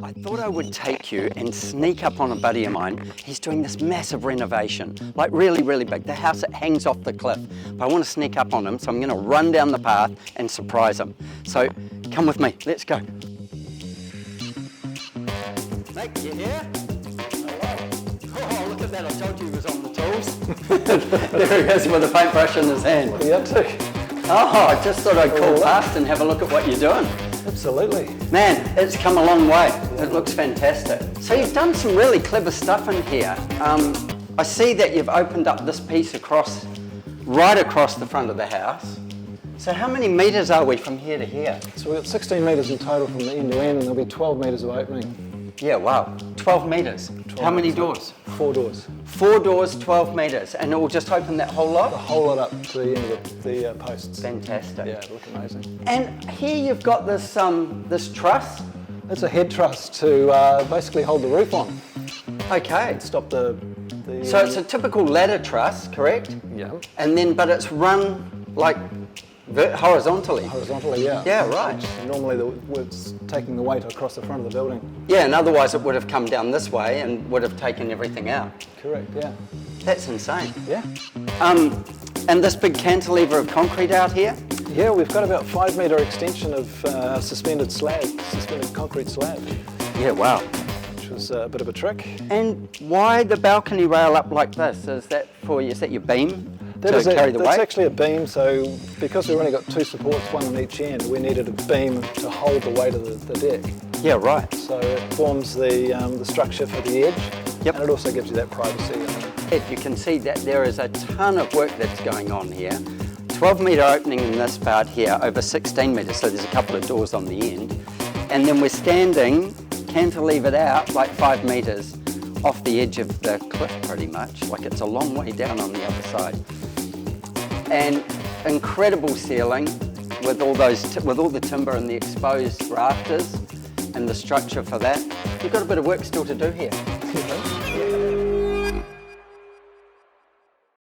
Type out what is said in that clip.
I thought I would take you and sneak up on a buddy of mine. He's doing this massive renovation, like really, really big. The house, it hangs off the cliff. But I want to sneak up on him, so I'm going to run down the path and surprise him. So come with me, let's go. Mate, you here? Oh, look at that, I told you he was on the tools. There he is with a paintbrush in his hand. What are you up to? Oh, I just thought I'd call past and have a look at what you're doing. Absolutely. Man, it's come a long way. It looks fantastic. So you've done some really clever stuff in here. I see that you've opened up this piece right across the front of the house. So how many metres are we from here to here? So we've got 16 metres in total from the end to end, and there'll be 12 metres of opening. Yeah, wow. 12 metres. How many doors? 4 doors. 4 doors, 12 metres, and it will just open that whole lot? The whole lot up to the end of the posts. Fantastic. Yeah, it'll look amazing. And here you've got this this truss. It's a head truss to basically hold the roof on. Okay. Stop the So it's a typical ladder truss, correct? Yeah. And then, but it's run like horizontally. Horizontally, yeah. Yeah, right. Normally it's taking the weight across the front of the building. Yeah, and otherwise it would have come down this way and would have taken everything out. Correct, yeah. That's insane. Yeah. And this big cantilever of concrete out here? Yeah, we've got about 5 metre extension of suspended concrete slab. Yeah, wow. Which was a bit of a trick. And why the balcony rail up like this? Is that your beam? That's weight? actually a beam, so because we've only got 2 supports, one on each end, we needed a beam to hold the weight of the deck. Yeah, right. So it forms the structure for the edge, Yep. and it also gives you that privacy. You can see that there is a ton of work that's going on here. 12 metre opening in this part here, over 16 metres, so there's a couple of doors on the end. And then we're standing cantilevered out like 5 metres off the edge of the cliff pretty much, like it's a long way down on the other side. And incredible ceiling with all the timber and the exposed rafters and the structure for that. You've got a bit of work still to do here.